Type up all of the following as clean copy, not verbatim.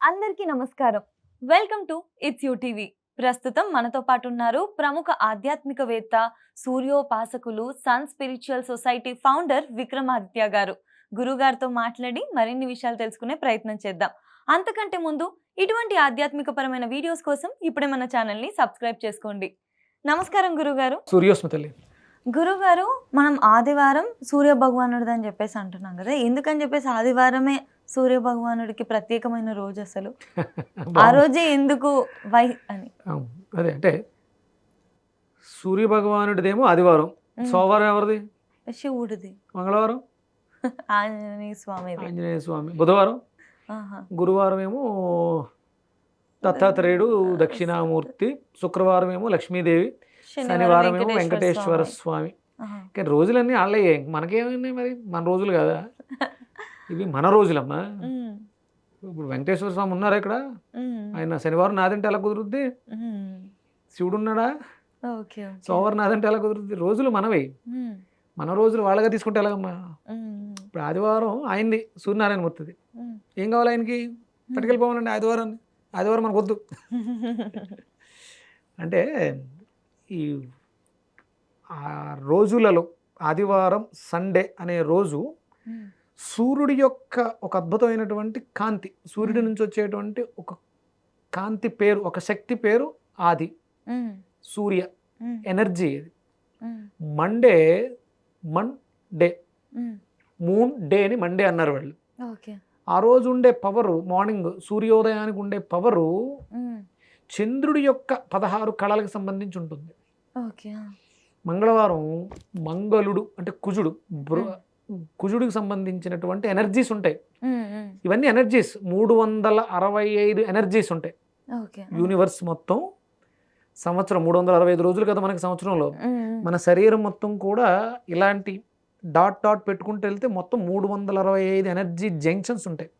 అందరికీ నమస్కారం. Welcome to it's you TV. ప్రస్తుతం మనతో పాటు ఉన్నారు ప్రముఖ ఆధ్యాత్మికవేత్త, సూర్యోపాసకులు, sun spiritual society founder Vikramaditya garu. గురుగారితో మాట్లాడి మరిన్ని విషయాలు తెలుసుకునే ప్రయత్నం చేద్దాం. అంతకంటే ముందు ఇటువంటి ఆధ్యాత్మికపరమైన వీడియోస్ కోసం ఇప్పుడే మన ఛానల్‌ని సబ్స్క్రైబ్ చేసుకోండి. నమస్కారం గురుగారు. సూర్యోస్మి తల్లి. గురుగారు, మనం ఆదివారం సూర్య భగవానుడిదని చెప్పేసి అంటున్నాం కదా! ఎందుకని చెప్పేసి ఆదివారమే సూర్య భగవానుడికి ప్రత్యేకమైన రోజు అసలు? ఆ రోజే ఎందుకు అని? అదే అంటే సూర్య భగవానుడిదేమో ఆదివారం, సోమవారం ఎవరిది? శివుడిది. మంగళవారం ఆంజనేయ స్వామిది. ఆంజనేయ స్వామి. బుధవారం, ఆహా. గురువారం ఏమో దత్తాత్రేయుడు దక్షిణామూర్తి, శుక్రవారం ఏమో లక్ష్మీదేవి, శనివారం ఏమో వెంకటేశ్వర స్వామి. కానీ రోజులన్నీ వాళ్ళయ్యే, మనకేమైనాయి మరి? మన రోజులు కదా ఇవి, మన రోజులమ్మా. ఇప్పుడు వెంకటేశ్వర స్వామి ఉన్నారా ఇక్కడ? ఆయన శనివారం నాదంటే ఎలా కుదురుద్ది? శివుడు ఉన్నాడా? సోమవారం నాదంటే ఎలా కుదురుద్ది? రోజులు మనవి, మన రోజులు వాళ్ళగా తీసుకుంటే ఎలాగమ్మా? ఇప్పుడు ఆదివారం ఆయనది, సూర్యనారాయణ మూర్తిది. ఏం కావాలి ఆయనకి? పట్టుకెళ్ళిపోవాలండి ఆదివారాన్ని. ఆదివారం మనకు వద్దు అంటే ఈ ఆ రోజులలో ఆదివారం, సండే అనే రోజు సూర్యుడి యొక్క ఒక అద్భుతమైనటువంటి కాంతి, సూర్యుడి నుంచి వచ్చేటువంటి ఒక కాంతి పేరు, ఒక శక్తి పేరు ఆది, సూర్య ఎనర్జీ. ఇది మండే, మూన్ డే అని మండే అన్నారు వాళ్ళు. ఆ రోజు ఉండే పవరు, మార్నింగ్ సూర్యోదయానికి ఉండే పవరు చంద్రుడి యొక్క 16 కళలకు సంబంధించి ఉంటుంది. మంగళవారం మంగళుడు అంటే కుజుడు, కుజుడికి సంబంధించినటువంటి ఎనర్జీస్ ఉంటాయి. ఇవన్నీ ఎనర్జీస్ 365 ఎనర్జీస్ ఉంటాయి. యూనివర్స్ మొత్తం సంవత్సరం 365 రోజులు కదా మనకి సంవత్సరంలో. మన శరీరం మొత్తం కూడా ఇలాంటి డాట్ డాట్ పెట్టుకుంటూ వెళ్తే మొత్తం 365 ఎనర్జీ జంక్షన్స్ ఉంటాయి.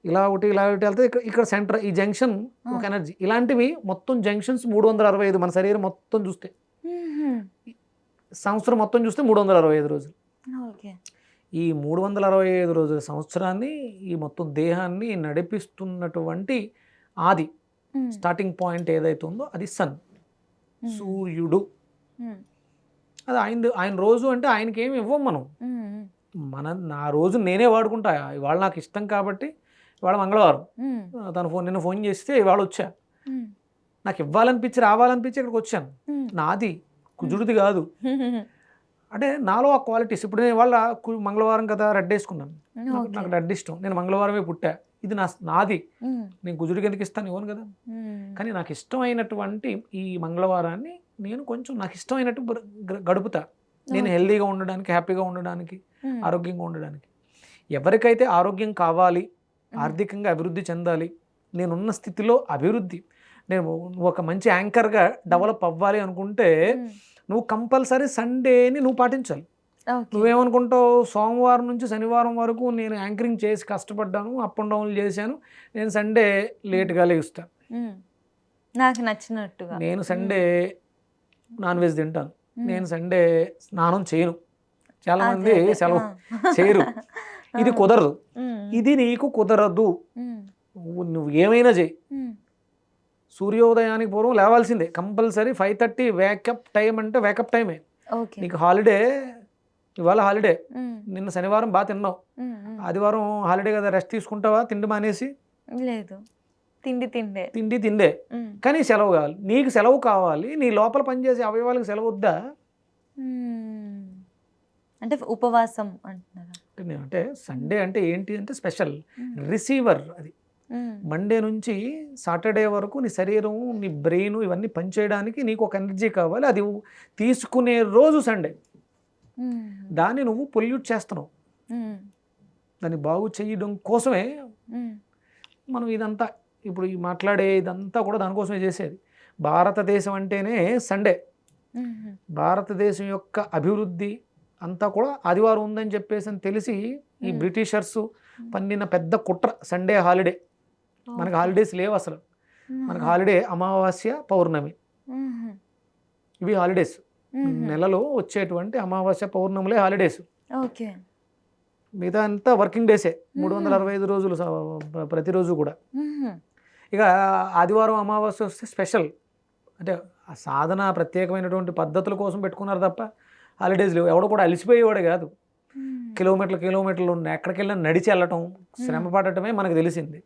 ఇలా ఒకటి ఇలా ఒకటి వెళ్తే ఇక్కడ సెంటర్, ఈ జంక్షన్ ఒక ఎనర్జీ. ఇలాంటివి మొత్తం జంక్షన్స్ 365 మన శరీరం మొత్తం చూస్తే, సంవత్సరం మొత్తం చూస్తే 365 రోజులు. ఈ 365 రోజుల సంవత్సరాన్ని, ఈ మొత్తం దేహాన్ని నడిపిస్తున్నటువంటి ఆది స్టార్టింగ్ పాయింట్ ఏదైతే ఉందో అది సన్, సూర్యుడు. అది ఆయన రోజు అంటే ఆయనకి ఏమి ఇవ్వం మనం. నా రోజు నేనే వాడుకుంటా. ఇవాళ నాకు ఇష్టం కాబట్టి, ఇవాళ మంగళవారం నిన్న ఫోన్ చేస్తే ఇవాళ వచ్చా, నాకు ఇవ్వాలనిపించి రావాలనిపించి ఇక్కడికి వచ్చాను. నాది, కుజుడిది కాదు. అంటే నాలో ఆ క్వాలిటీస్. ఇప్పుడు నేను వాళ్ళ మంగళవారం కదా రెడ్ వేసుకున్నాను, నాకు రెడ్ ఇష్టం, నేను మంగళవారమే పుట్టా, ఇది నాది. నేను కుజుడికి ఎందుకు ఇస్తాను? ఇవ్వను కదా. కానీ నాకు ఇష్టమైనటువంటి ఈ మంగళవారాన్ని నేను కొంచెం నాకు ఇష్టమైనట్టు గడుపుతా. నేను హెల్దీగా ఉండడానికి, హ్యాపీగా ఉండడానికి, ఆరోగ్యంగా ఉండడానికి. ఎవరికైతే ఆరోగ్యం కావాలి, ఆర్థికంగా అభివృద్ధి చెందాలి, నేనున్న స్థితిలో అభివృద్ధి, నేను ఒక మంచి యాంకర్గా డెవలప్ అవ్వాలి అనుకుంటే నువ్వు కంపల్సరీ సండేని నువ్వు పాటించాలి. నువ్వేమనుకుంటావు? సోమవారం నుంచి శనివారం వరకు నేను యాంకరింగ్ చేసి కష్టపడ్డాను, అప్ అండ్ డౌన్లు చేశాను, నేను సండే లేట్గా లేస్తాను, నాకు నచ్చినట్టుగా, నేను సండే నాన్ వెజ్ తింటాను, నేను సండే స్నానం చేయను. చాలామంది సెలవు చేయరు. ఇది కుదరదు, ఇది నీకు కుదరదు. నువ్వు ఏమైనా చేయి, సూర్యోదయానికి పూర్వం లేవాల్సిందే కంపల్సరీ. 5:30 వేకప్ టైం అంటే వేకప్ టైమే. నీకు హాలిడే, ఇవాళ హాలిడే, నిన్న శనివారం బాగా తిన్నావు, ఆదివారం హాలిడే కదా, రెస్ట్ తీసుకుంటావా? తిండి మానేసి? లేదు, తిండి తిండే. కానీ సెలవు కావాలి, నీకు సెలవు కావాలి. నీ లోపల పనిచేసే అవయవాలకు సెలవు వద్దా? అంటే ఉపవాసం అంటున్నారా? అంటే సండే అంటే ఏంటి అంటే స్పెషల్ రిసీవర్. అది మండే నుంచి సాటర్డే వరకు నీ శరీరం, నీ బ్రెయిన్ ఇవన్నీ పనిచేయడానికి నీకు ఒక ఎనర్జీ కావాలి. అది తీసుకునే రోజు సండే. దాన్ని నువ్వు పొల్యూట్ చేస్తున్నావు. దాన్ని బాగు చేయడం కోసమే మనం ఇదంతా ఇప్పుడు మాట్లాడే ఇదంతా కూడా దానికోసమే చేసేది. భారతదేశం అంటేనే సండే. భారతదేశం యొక్క అభివృద్ధి అంతా కూడా ఆదివారం ఉందని చెప్పేసి అని తెలిసి ఈ బ్రిటిషర్స్ పన్నిన పెద్ద కుట్ర సండే హాలిడే. మనకు హాలిడేస్ లేవు అసలు. మనకు హాలిడే అమావాస్య, పౌర్ణమి, ఇవి హాలిడేస్. నెలలో వచ్చేటువంటి అమావాస్య, పౌర్ణములే హాలిడేస్. మిగతా అంతా వర్కింగ్ డేసే 365 రోజులు ప్రతిరోజు కూడా. ఇక ఆదివారం అమావాస్య వస్తే స్పెషల్, అంటే ఆ సాధన ప్రత్యేకమైనటువంటి పద్ధతుల కోసం పెట్టుకున్నారు తప్ప హాలిడేస్ లేవు. ఎవడో కూడా అలసిపోయేవాడే కాదు. కిలోమీటర్లు ఎక్కడికి వెళ్ళినా నడిచి వెళ్ళటం, శ్రమ పడటమే మనకు తెలిసింది.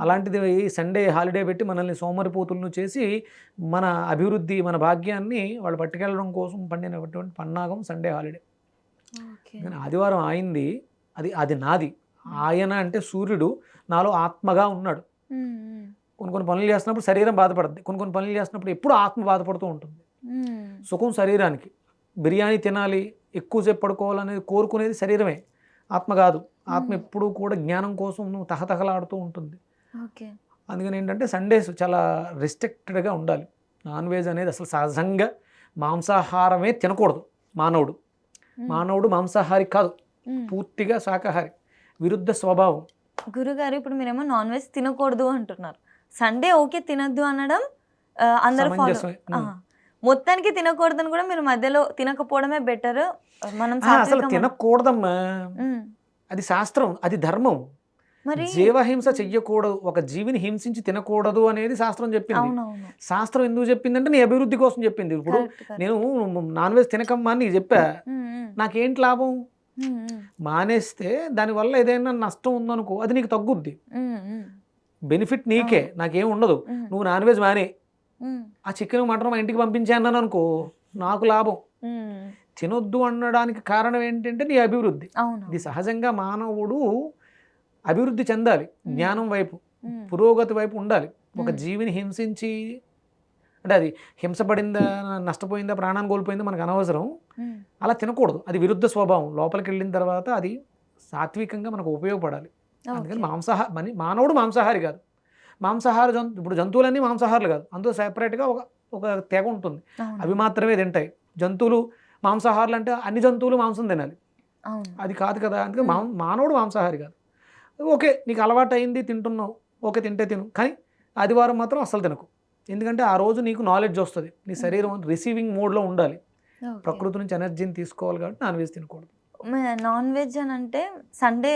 అలాంటిది సండే హాలిడే పెట్టి మనల్ని సోమరిపోతులను చేసి మన అభివృద్ధి, మన భాగ్యాన్ని వాళ్ళు పట్టుకెళ్ళడం కోసం పండినటువంటి పన్నాగం సండే హాలిడే. కానీ ఆదివారం ఆయింది, అది నాది. ఆయన అంటే సూర్యుడు నాలో ఆత్మగా ఉన్నాడు. కొన్ని పనులు చేస్తున్నప్పుడు శరీరం బాధపడుతుంది, కొన్ని పనులు చేస్తున్నప్పుడు ఎప్పుడు ఆత్మ బాధపడుతూ ఉంటుంది. సుఖం శరీరానికి, బిర్యానీ తినాలి, ఎక్కువసేపు పడుకోవాలనేది కోరుకునేది శరీరమే, ఆత్మ కాదు. ఆత్మ ఎప్పుడూ కూడా జ్ఞానం కోసం తహతహలాడుతూ ఉంటుంది. అందుకని ఏంటంటే సండేస్ చాలా రిస్ట్రిక్టెడ్గా ఉండాలి. నాన్ వెజ్ అనేది అసలు సహజంగా మాంసాహారమే తినకూడదు. మానవుడు మాంసాహారి కాదు, పూర్తిగా శాకాహారి, విరుద్ధ స్వభావం. గురుగారు, ఇప్పుడు మీరేమో నాన్ వెజ్ తినకూడదు అంటున్నారు, సండే ఓకే తినద్దు అనడం అందరూ ఫాలో, మొత్తానికి తినకూడదని కూడా మీరు మధ్యలో తినకపోవడమే బెటర్. మనం అసలు తినకూడదమ్మా, అది శాస్త్రం, అది ధర్మం. మరి జీవహింస చెయ్యకూడదు, ఒక జీవిని హింసించి తినకూడదు అనేది శాస్త్రం చెప్పింది. శాస్త్రం ఎందుకు చెప్పిందంటే నీ అభివృద్ధి కోసం చెప్పింది. ఇప్పుడు నేను నాన్ వెజ్ తినకమ్మా అని నీకు చెప్పా, నాకేంటి లాభం? మానేస్తే దానివల్ల ఏదైనా నష్టం ఉందనుకో, అది నీకు తగ్గుద్ది, బెనిఫిట్ నీకే, నాకేం ఉండదు. నువ్వు నాన్ వెజ్ మానే, ఆ చికెన్ మటన్ మా ఇంటికి పంపించాను అనుకో, నాకు లాభం. తినొద్దు అనడానికి కారణం ఏంటంటే నీ అభివృద్ధి. ఇది సహజంగా మానవుడు అభివృద్ధి చెందాలి, జ్ఞానం వైపు, పురోగతి వైపు ఉండాలి. ఒక జీవిని హింసించి, అంటే అది హింసపడిందా, నష్టపోయిందా, ప్రాణాన్ని కోల్పోయిందా మనకు అనవసరం. అలా తినకూడదు, అది విరుద్ధ స్వభావం. లోపలికి వెళ్ళిన తర్వాత అది సాత్వికంగా మనకు ఉపయోగపడాలి. అందుకని మానవుడు మాంసాహారి కాదు. మాంసాహార ఇప్పుడు జంతువులన్నీ మాంసాహారులు కాదు, అందులో సెపరేట్గా ఒక తెగ ఉంటుంది, అవి మాత్రమే తింటాయి. జంతువులు మాంసాహారులు అంటే అన్ని జంతువులు మాంసం తినాలి, అది కాదు కదా. అందుకే మానవుడు మాంసాహారి కాదు. ఓకే, నీకు అలవాటు అయింది, తింటున్నావు, ఓకే తింటే తిను, కానీ ఆదివారం మాత్రం అస్సలు తినకు. ఎందుకంటే ఆ రోజు నీకు నాలెడ్జ్ వస్తుంది, నీ శరీరం రిసీవింగ్ మోడ్లో ఉండాలి, ప్రకృతి నుంచి ఎనర్జీని తీసుకోవాలి. కాబట్టి నాన్ వెజ్ తినకూడదు. నాన్ వెజ్ అని అంటే సండే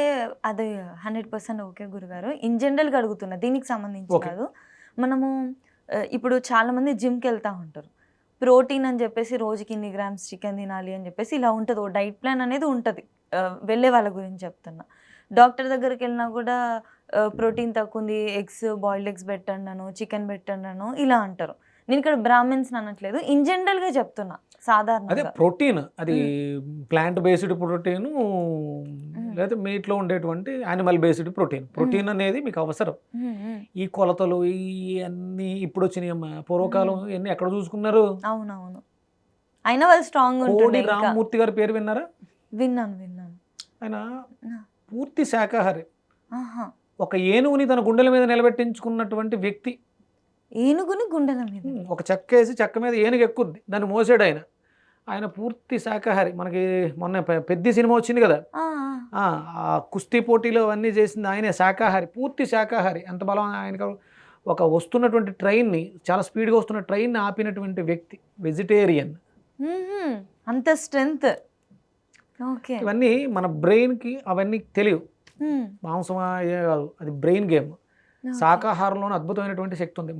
అది 100% ఓకే గురుగారు. ఇన్ జనరల్గా అడుగుతున్నా, దీనికి సంబంధించి కాదు. మనము ఇప్పుడు చాలామంది జిమ్కి వెళ్తూ ఉంటారు, ప్రోటీన్ అని చెప్పేసి రోజుకి ఇన్ని గ్రామ్స్ చికెన్ తినాలి అని చెప్పేసి ఇలా ఉంటుంది, ఓ డైట్ ప్లాన్ అనేది ఉంటుంది. వెళ్ళే వాళ్ళ గురించి చెప్తున్నా. డాక్టర్ దగ్గరికి వెళ్ళినా కూడా ప్రోటీన్ తక్కువ ఉంది, బాయిల్డ్ ఎగ్స్ పెట్టండి అను, చికెన్ పెట్టండి అను ఇలా అంటారు. నేను ఇక్కడ బ్రాహ్మిన్స్ అనట్లేదు, ఇన్ జనరల్గా చెప్తున్నా. సాధారణ అదే ప్రోటీన్, అది ప్లాంట్ బేస్డ్ ప్రోటీన్, లేదా మీట్లో ఉండేటువంటి యానిమల్ బేస్డ్ ప్రోటీన్ అనేది మీకు అవసరం. ఈ కొలతలు ఇవన్నీ ఇప్పుడు వచ్చినాయమ్మా, పూర్వకాలం ఇవన్నీ ఎక్కడ చూసుకున్నారు? అవునవును, అయినా వాళ్ళు స్ట్రాంగ్. కోడి రామ్మూర్తి గారి పేరు విన్నారా? విన్నాను. ఆయన పూర్తి శాకాహారి. ఒక ఏనుగుని తన గుండెల మీద నిలబెట్టించుకున్నటువంటి వ్యక్తి. ఏనుగుని గుండెల మీద ఒక చెక్క వేసి, చెక్క మీద ఏనుగు ఎక్కుద్ది, దాన్ని మోసాడు ఆయన పూర్తి శాకాహారి. మనకి మొన్న పెద్ద సినిమా వచ్చింది కదా, ఆ కుస్తీ పోటీలో అవన్నీ చేసింది ఆయనే, శాకాహారి, పూర్తి శాకాహారి. ఎంత బలం ఆయనకు! ఒక వస్తున్నటువంటి ట్రైన్ని, చాలా స్పీడ్గా వస్తున్న ట్రైన్ని ఆపినటువంటి వ్యక్తి, వెజిటేరియన్. అంత స్ట్రెంగ్త్. ఇవన్నీ మన బ్రెయిన్కి అవన్నీ తెలియవు. మాంసం కాదు, అది బ్రెయిన్ గేమ్. శాకాహారంలోనే అద్భుతమైనటువంటి శక్తి ఉంది.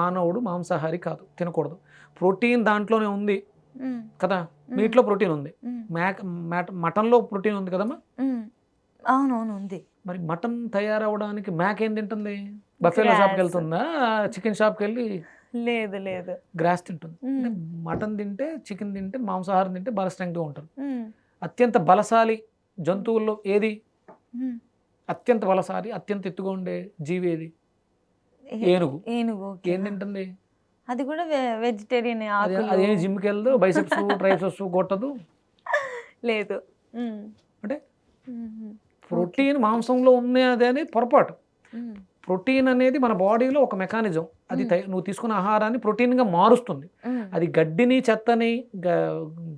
మానవుడు మాంసాహారి కాదు, తినకూడదు. ప్రోటీన్ దాంట్లోనే ఉంది కదా, మీట్లో ప్రోటీన్ ఉంది, మటన్లో ప్రోటీన్ ఉంది కదమ్మా. అవునవును ఉంది. మరి మటన్ తయారవడానికి మేక ఏం తింటుంది? బఫెలో షాప్కి వెళ్తుందా, చికెన్ షాప్కి వెళ్ళి? లేదు, గ్రాస్ తింటుంది. మటన్ తింటే, చికెన్ తింటే, మాంసాహారం తింటే బాగా స్ట్రెంగ్త్గా ఉంటారు. అత్యంత బలశాలి జంతువుల్లో ఏది? అత్యంత బలశాలి, అత్యంత ఎత్తుగా ఉండే జీవి ఏది? ఏనుగు. ఏం తింటుంది? అది కూడా వెజిటేరియన్. అదేం జిమ్కి వెళ్దు, బైసెప్స్ ట్రైసెప్స్ కొట్టదు, లేదు. అంటే ప్రోటీన్ మాంసంలో ఉన్నది అని పొరపాటు. ప్రోటీన్ అనేది మన బాడీలో ఒక మెకానిజం, అది నువ్వు తీసుకున్న ఆహారాన్ని ప్రోటీన్గా మారుస్తుంది. అది గడ్డిని, చెత్తని,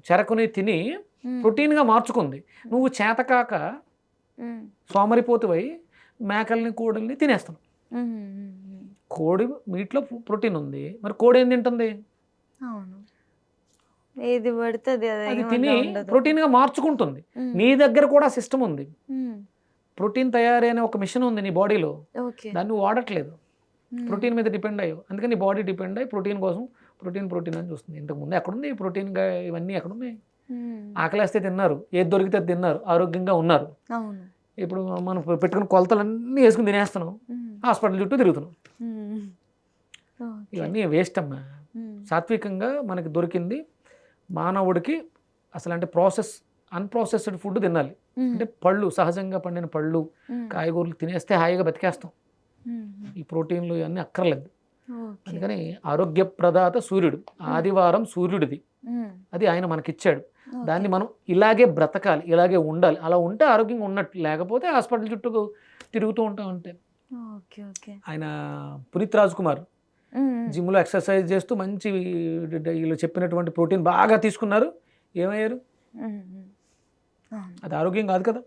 చెరకుని తిని ప్రోటీన్గా మార్చుకుంది. నువ్వు చేతకాక సోమరిపోతువై మేకల్ని, కోడిల్ని తినేస్తావు. కోడి మీట్లో ప్రోటీన్ ఉంది, మరి కోడి ఏం తింటుంది? ఏది పడితే అది అది తిని ప్రోటీన్గా మార్చుకుంటుంది. నీ దగ్గర కూడా సిస్టమ్ ఉంది, ప్రోటీన్ తయారైన ఒక మిషన్ ఉంది నీ బాడీలో, దాన్ని నువ్వు వాడట్లేదు, ప్రోటీన్ మీద డిపెండ్ అయ్యావు. అందుకని నీ బాడీ డిపెండ్ అయ్యి ప్రోటీన్ కోసం ప్రోటీన్ అని చూస్తుంది. ఇంతకుముందు ఎక్కడుంది ప్రోటీన్గా ఇవన్నీ ఎక్కడున్నాయి? ఆకలేస్తే తిన్నారు, ఏది దొరికితే తిన్నారు, ఆరోగ్యంగా ఉన్నారు. ఇప్పుడు మనం పెట్టుకున్న కొలతలన్నీ వేసుకుని తినేస్తున్నాం, హాస్పిటల్ చుట్టూ తిరుగుతున్నాం. ఇవన్నీ వేస్ట్ అమ్మా. సాత్వికంగా మనకి దొరికింది మానవుడికి అసలు అంటే అన్ప్రాసెస్డ్ ఫుడ్ తినాలి. అంటే పళ్ళు, సహజంగా పండిన పళ్ళు, కాయగూరలు తినేస్తే హాయిగా బతికేస్తాం. ఈ ప్రోటీన్లు ఇవన్నీ అక్కర్లేదు. అందుకని ఆరోగ్య ప్రదాత సూర్యుడు, ఆదివారం సూర్యుడిది, అది ఆయన మనకిచ్చాడు. దాన్ని మనం ఇలాగే బ్రతకాలి, ఇలాగే ఉండాలి. అలా ఉంటే ఆరోగ్యంగా ఉన్నట్టు, లేకపోతే హాస్పిటల్ చుట్టూ తిరుగుతూ ఉంటాం. అంటే ఆయన పునీత్ రాజ్ కుమార్ జిమ్లో ఎక్సర్సైజ్ చేస్తూ మంచి వీళ్ళు చెప్పినటువంటి ప్రోటీన్ బాగా తీసుకున్నారు, ఏమయ్యారు? అది ఆరోగ్యం కాదు కదా.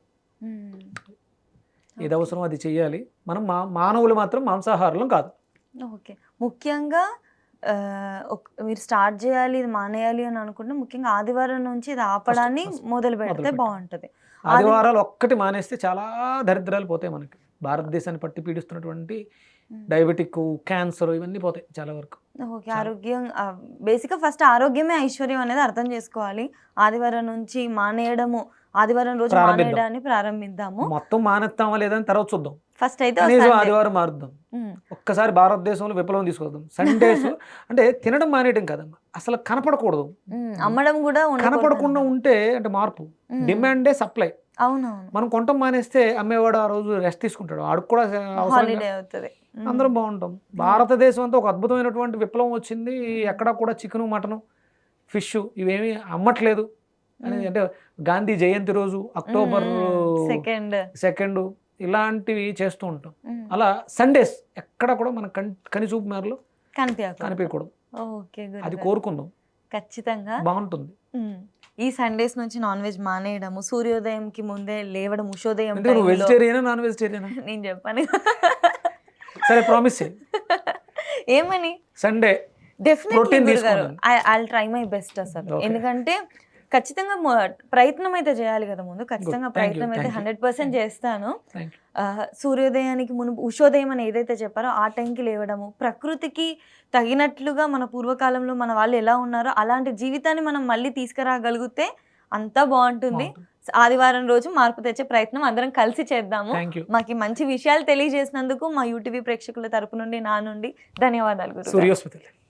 ఏది అవసరం అది చెయ్యాలి. మనం మానవులు మాత్రం మాంసాహారం కాదు. ఓకే, ముఖ్యంగా మీరు స్టార్ట్ చేయాలి, ఇది మానేయాలి అని అనుకుంటే ముఖ్యంగా ఆదివారం నుంచి ఇది ఆపడాన్ని మొదలు పెడితే బాగుంటుంది. ఆదివారాలు ఒక్కటి మానేస్తే చాలా దరిద్రాలు పోతాయి మనకి. భారతదేశాన్ని పట్టి పీడిస్తున్నటువంటి డయాబెటిక్, క్యాన్సర్ ఇవన్నీ పోతాయి చాలా వరకు. ఓకే, ఆరోగ్యం బేసిక్గా ఫస్ట్ ఆరోగ్యమే ఐశ్వర్యం అనేది అర్థం చేసుకోవాలి. ఆదివారం నుంచి మానేయడము, ఆదివారం రోజు మానేయడాన్ని ప్రారంభిద్దాము. మొత్తం మానేస్తామా లేదని తర్వాత చూద్దాం. ఫస్ట్ అయితే ఆదివారం మారుద్దాం. ఒక్కసారి భారతదేశంలో విప్లవం తీసుకొద్దాం. సండేస్ అంటే తినడం మానేయడం కదమ్మా, అసలు కనపడకూడదు, అమ్మడం కూడా కనపడకుండా ఉంటే అంటే మార్పు. డిమాండే సప్లై. అవునవును, మనం కొంటాం మానేస్తే అమ్మేవాడు ఆ రోజు రెస్ట్ తీసుకుంటాడు, ఆడికి కూడా హాలిడే అవుతుంది, అందరం బాగుంటాం. భారతదేశం అంతా ఒక అద్భుతమైనటువంటి విప్లవం వచ్చింది. ఎక్కడా కూడా చికెను, మటను, ఫిష్ ఇవేమీ అమ్మట్లేదు అనేది. అంటే గాంధీ జయంతి రోజు అక్టోబర్ 2 ఇలాంటివి చేస్తూ ఉంటాం. అలా సండేస్ ఎక్కడ కూడా మన కనిచూపు మేరలో కనిపించకూడదు. అది కోరుకుందాం, ఖచ్చితంగా బాగుంటుంది. ఈ సండేస్ నుంచి నాన్ వెజ్ మానేయడము, సూర్యోదయంకి ముందే లేవడం, ఉషోదయం. వెజిటేరియనా నాన్ వెజిటేరియనా? నేను చెప్పాను సరే, ప్రామిస్ ఏమని? Sunday definitely I try my best అసలు. ఎందుకంటే ఖచ్చితంగా ప్రయత్నం అయితే చేయాలి కదా ముందు. ఖచ్చితంగా ప్రయత్నం అయితే 100% చేస్తాను. సూర్యోదయానికి మునుపు ఉషోదయం అని ఏదైతే చెప్పారో ఆ టైంకి లేవడము, ప్రకృతికి తగినట్లుగా మన పూర్వకాలంలో మన వాళ్ళు ఎలా ఉన్నారో అలాంటి జీవితాన్ని మనం మళ్ళీ తీసుకురాగలిగితే అంతా బాగుంటుంది. ఆదివారం రోజు మార్పు తెచ్చే ప్రయత్నం అందరం కలిసి చేద్దాము. మాకు మంచి విషయాలు తెలియజేసినందుకు మా యూటీవీ ప్రేక్షకుల తరపు నుండి, నా నుండి ధన్యవాదాలు.